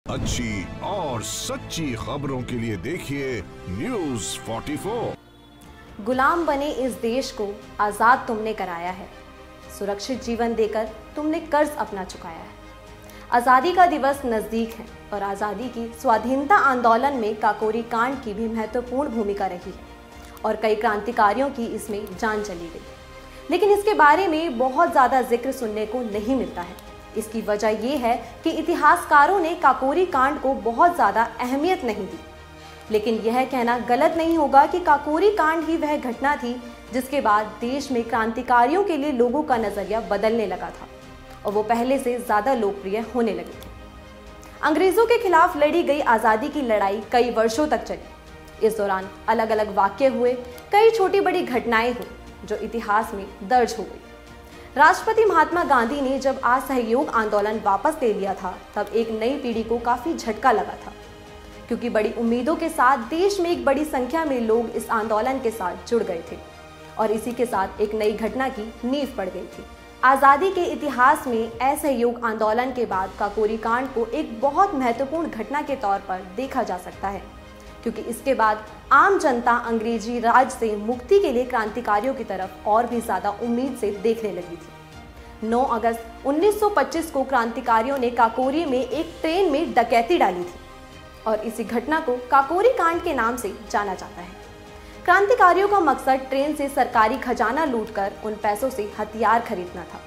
अच्छी और सच्ची खबरों के लिए देखिए न्यूज़ 44। गुलाम बने इस देश को आज़ाद तुमने कराया है, सुरक्षित जीवन देकर तुमने कर्ज अपना चुकाया है। आज़ादी का दिवस नज़दीक है और आज़ादी की स्वाधीनता आंदोलन में काकोरी कांड की भी महत्वपूर्ण भूमिका रही है और कई क्रांतिकारियों की इसमें जान चली गई। लेकिन इसके बारे में बहुत ज़्यादा जिक्र सुनने को नहीं मिलता है। इसकी वजह यह है कि इतिहासकारों ने काकोरी कांड को बहुत ज़्यादा अहमियत नहीं दी। लेकिन यह कहना गलत नहीं होगा कि काकोरी कांड ही वह घटना थी जिसके बाद देश में क्रांतिकारियों के लिए लोगों का नजरिया बदलने लगा था और वो पहले से ज़्यादा लोकप्रिय होने लगे थे। अंग्रेजों के खिलाफ लड़ी गई आज़ादी की लड़ाई कई वर्षों तक चली। इस दौरान अलग अलग वाक़ये हुए, कई छोटी बड़ी घटनाएं हुई जो इतिहास में दर्ज हो गई। राष्ट्रपति महात्मा गांधी ने जब असहयोग आंदोलन वापस ले लिया था तब एक नई पीढ़ी को काफ़ी झटका लगा था, क्योंकि बड़ी उम्मीदों के साथ देश में एक बड़ी संख्या में लोग इस आंदोलन के साथ जुड़ गए थे और इसी के साथ एक नई घटना की नींव पड़ गई थी। आज़ादी के इतिहास में असहयोग आंदोलन के बाद काकोरी कांड को एक बहुत महत्वपूर्ण घटना के तौर पर देखा जा सकता है, क्योंकि इसके बाद आम जनता अंग्रेजी राज से मुक्ति के लिए क्रांतिकारियों की तरफ और भी ज़्यादा उम्मीद से देखने लगी थी। 9 अगस्त 1925 को क्रांतिकारियों ने काकोरी में एक ट्रेन में डकैती डाली थी और इसी घटना को काकोरी कांड के नाम से जाना जाता है। क्रांतिकारियों का मकसद ट्रेन से सरकारी खजाना लूटकर उन पैसों से हथियार खरीदना था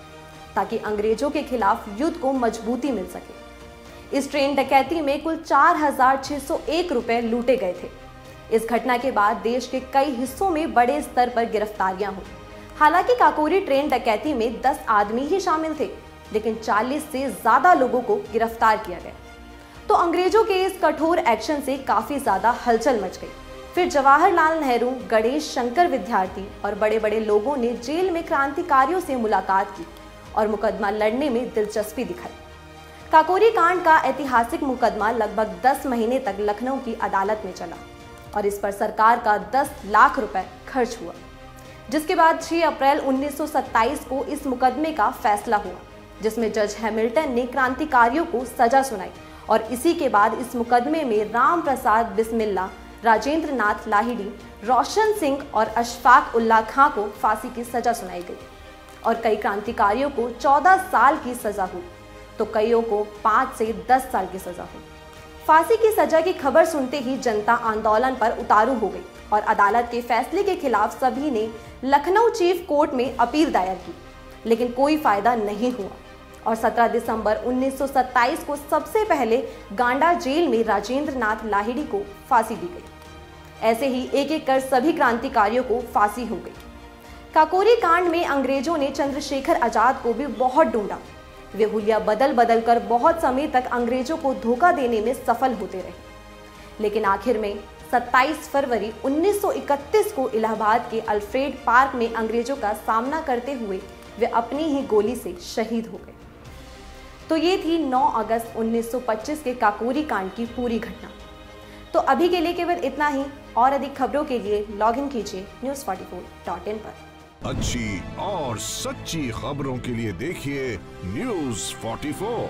ताकि अंग्रेजों के खिलाफ युद्ध को मजबूती मिल सके। इस ट्रेन डकैती में कुल 4,601 रुपए लूटे गए थे। इस घटना के बाद देश के कई हिस्सों में बड़े स्तर पर गिरफ्तारियां हुई। हालांकि काकोरी ट्रेन डकैती में 10 आदमी ही शामिल थे, लेकिन 40 से ज्यादा लोगों को गिरफ्तार किया गया। तो अंग्रेजों के इस कठोर एक्शन से काफी ज्यादा हलचल मच गई। फिर जवाहरलाल नेहरू, गणेश शंकर विद्यार्थी और बड़े बड़े लोगों ने जेल में क्रांतिकारियों से मुलाकात की और मुकदमा लड़ने में दिलचस्पी दिखाई। काकोरी कांड का ऐतिहासिक मुकदमा लगभग 10 महीने तक लखनऊ की अदालत में चला और इस पर सरकार का 10 लाख रुपए खर्च हुआ, जिसके बाद 6 अप्रैल 1927 को इस मुकदमे का फैसला हुआ, जिसमें जज हैमिल्टन ने क्रांतिकारियों को सजा सुनाई और इसी के बाद इस मुकदमे में राम प्रसाद बिस्मिल्ला, राजेंद्र नाथ लाहिड़ी, रोशन सिंह और अशफाक उल्लाह खां को फांसी की सजा सुनाई गई और कई क्रांतिकारियों को 14 साल की सजा हुई, तो कईयों को 5 से 10 साल की सजा हुई। फांसी की सजा की खबर सुनते ही जनता आंदोलन पर उतारू हो गई और अदालत के फैसले के खिलाफ सभी ने लखनऊ चीफ कोर्ट में अपील दायर की, लेकिन कोई फायदा नहीं हुआ और 17 दिसंबर 1927 को सबसे पहले गांडा जेल में राजेंद्र नाथ लाहिड़ी को फांसी दी गई। ऐसे ही एक एक कर सभी क्रांतिकारियों को फांसी हो गई। काकोरी कांड में अंग्रेजों ने चंद्रशेखर आजाद को भी बहुत ढूंढा। वे हुलिया बदल बदल कर बहुत समय तक अंग्रेजों को धोखा देने में सफल होते रहे, लेकिन आखिर में 27 फरवरी 1931 को इलाहाबाद के अल्फ्रेड पार्क में अंग्रेजों का सामना करते हुए वे अपनी ही गोली से शहीद हो गए। तो ये थी 9 अगस्त 1925 के काकोरी कांड की पूरी घटना। तो अभी के लिए केवल इतना ही। और अधिक खबरों के लिए लॉग इन कीजिए news44.in पर। अच्छी और सच्ची खबरों के लिए देखिए न्यूज़ 44।